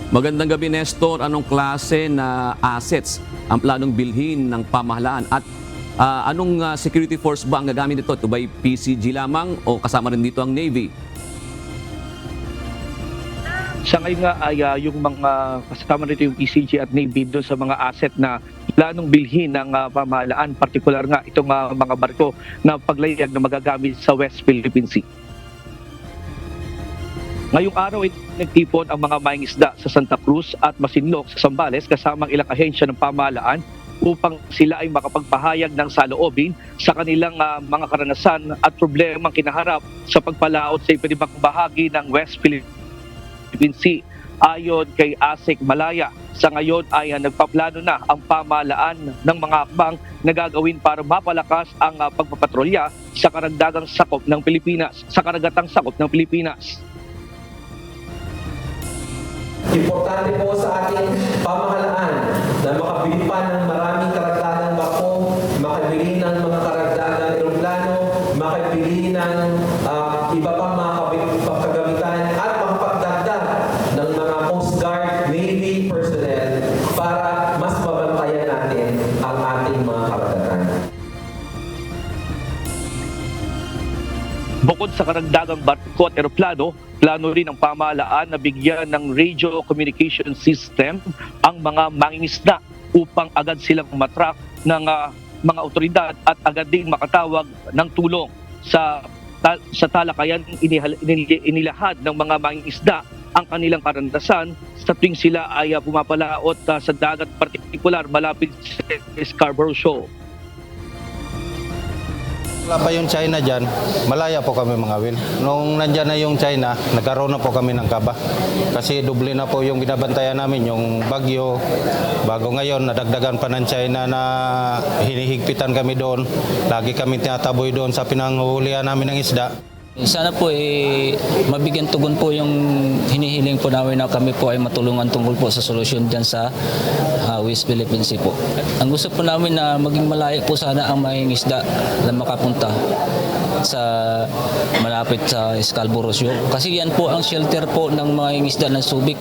Magandang gabi, Nestor. Anong klase na assets ang planong bilhin ng pamahalaan at anong security force ba ang gagamit nito? Ito ba'y PCG lamang o kasama rin dito ang Navy? Sa ngayon nga ay yung mga kasama nito yung PCG at Navy doon sa mga asset na planong bilhin ng pamahalaan, partikular nga itong mga barko na paglayag na magagamit sa West Philippine Sea. Ngayong araw ay nagtipon ang mga mangingisda sa Santa Cruz at Masinloc sa Zambales kasamang ilang ahensya ng pamahalaan upang sila ay makapagpahayag ng saloobin sa kanilang mga karanasan at problemang kinaharap sa pagpalaot sa iba't ibang bahagi ng West Philippine Sea. Ayon kay ASEC Malaya, sa ngayon ay nagpaplano na ang pamahalaan ng mga hakbang na gagawin para mapalakas ang pagpapatrolya sa karagdagang sakop ng Pilipinas, sa karagatang sakop ng Pilipinas. Importante po sa ating pamahalaan na makabili pa ng maraming karagdagang barko, makabili ng mga karagdagang eroplano, makabili ng iba pang mga kagamitan at makapagdagdag ng mga Coast Guard, Navy personnel para mas mabantayan natin ang ating mga karagdagan. Bukod sa karagdagang barko at eroplano, plano rin ng pamahalaan na bigyan ng radio communication system ang mga mangingisda upang agad silang matrack ng mga otoridad at agad din makatawag ng tulong sa talakayan. Inilahad ng mga mangingisda ang kanilang karanasan sa tuwing sila ay pumapalaot sa dagat, partikular malapit sa Scarborough Shoal. Wala pa yung China dyan, malaya po kami mga Will. Nung nandyan na yung China, nagkaroon na po kami ng kaba. Kasi doble na po yung binabantayan namin, yung bagyo. Bago ngayon, nadagdagan pa ng China na hinihigpitan kami doon. Lagi kami tinataboy doon sa pinanghuhulihan namin ng isda. Sana po mabigyan tugon po yung hinihiling po namin na kami po ay matulungan tungkol po sa solusyon dyan sa West Philippine Sea po. Ang gusto po namin na maging malaya po sana ang mangingisda na makapunta sa malapit sa Scarborough Shoal. Kasi yan po ang shelter po ng mangingisda ng Subic.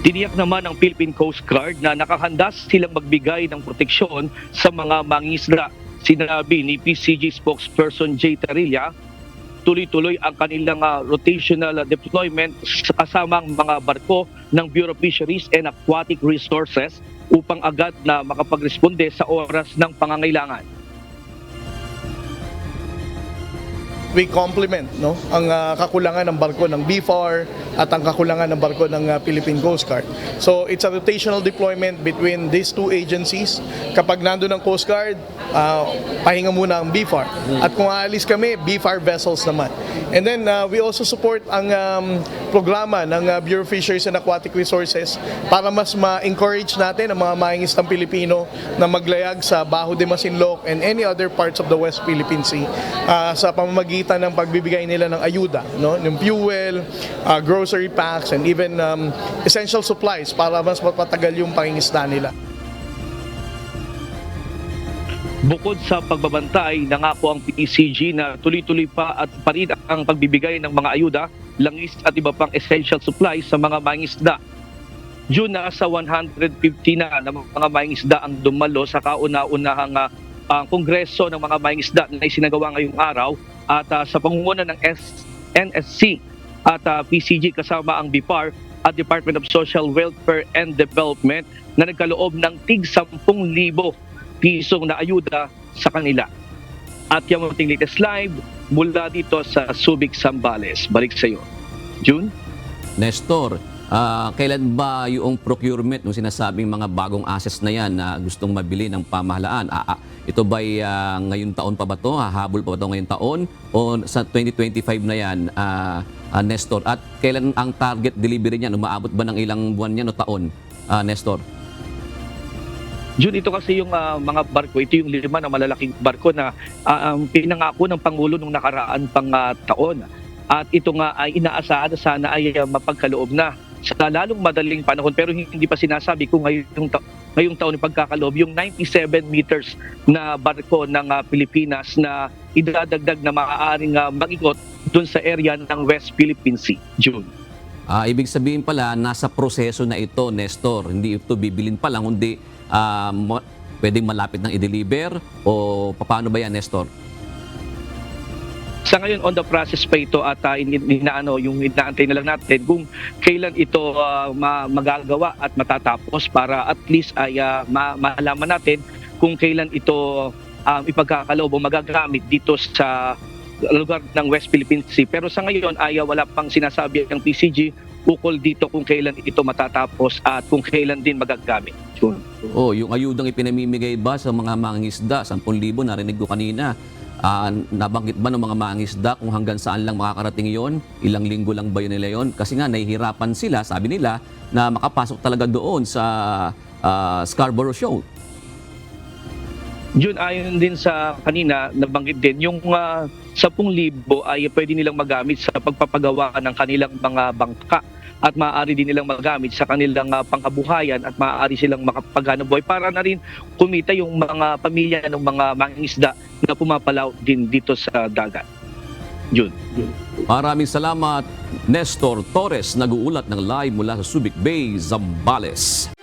Tiniyak naman ng Philippine Coast Guard na nakahanda silang magbigay ng proteksyon sa mga mangingisda. Sinabi ni PCG spokesperson Jay Tarilla, tuloy-tuloy ang kanilang rotational deployment sa kasamang mga barko ng Bureau of Fisheries and Aquatic Resources upang agad na makapagresponde sa oras ng pangangailangan. We complement ang kakulangan ng barko ng BFAR at ang kakulangan ng barko ng Philippine Coast Guard. So it's a rotational deployment between these two agencies. Kapag nandun ang Coast Guard, pahinga muna ang BFAR. At kung aalis kami, BFAR vessels naman. And then we also support ang programa ng Bureau of Fisheries and Aquatic Resources para mas ma-encourage natin ang mga mangingisdang Pilipino na maglayag sa Bajo de Masinloc and any other parts of the West Philippine Sea sa pamamagitan ng pagbibigay nila ng ayuda, ng fuel, grocery packs, and even essential supplies para mas mapatagal yung pangingisda nila. Bukod sa pagbabantay, nangako ang PCG na tuloy-tuloy pa rin ang pagbibigay ng mga ayuda, langis at iba pang essential supplies sa mga mangingisda. June na sa 150 na ng mga mangingisda ang dumalo sa kauna-unahang kongreso ng mga mangingisda na isinagawa ngayong araw at sa pangunguna ng NSC at PCG kasama ang BIPAR at Department of Social Welfare and Development na nagkaloob ng tig 10,000 pisong na ayuda sa kanila. At yung ating latest live mula dito sa Subic, Zambales. Balik sa iyo, June. Nestor, kailan ba yung procurement ng sinasabing mga bagong assets na yan na gustong mabili ng pamahalaan? Ito ba'y ngayong taon pa ba ito? Hahabol pa ba ito ngayong taon? O sa 2025 na yan, Nestor? At kailan ang target delivery niyan? Umaabot ba ng ilang buwan yan o taon, Nestor? June, ito kasi yung mga barko, ito yung 5 na malalaking barko na pinangako ng Pangulo nung nakaraan pang taon. At ito nga ay inaasahan na sana ay mapagkaloob na sa lalong madaling panahon, pero hindi pa sinasabi kung ngayong taon ipagkakaloob yung 97 meters na barko ng Pilipinas na idadagdag na maaaring mag-ikot dun sa area ng West Philippine Sea. June. Ibig sabihin pala, nasa proseso na ito, Nestor. Hindi ito bibilin pa lang, kundi pwedeng malapit ng i-deliver o paano ba yan, Nestor? Sa ngayon, on the process pa ito at yung inaantay na lang natin kung kailan ito magagawa at matatapos para at least ay malaman natin kung kailan ito ipagkakaloob o magagamit dito sa lugar ng West Philippine Sea. Pero sa ngayon ay wala pang sinasabi ang PCG ukol dito kung kailan ito matatapos at kung kailan din magagamit. Yung ayudang ipinamimigay ba sa mga mangingisda, 10,000, narinig ko kanina. Nabanggit ba ng mga mangingisda kung hanggang saan lang makakarating yon? Ilang linggo lang ba yun nila yon? Kasi nga nahihirapan sila, sabi nila, na makapasok talaga doon sa Scarborough Shoal. Yun, ayon din sa kanina, nabanggit din, yung 10,000 ay pwede nilang magamit sa pagpapagawa ng kanilang mga bangka at maaari din nilang magamit sa kanilang pangkabuhayan at maaari silang makapaghanap buhay para na rin kumita yung mga pamilya ng mga mangingisda na pumapalaw din dito sa dagat. Yun. Maraming salamat, Nestor Torres, nag-uulat ng live mula sa Subic Bay, Zambales.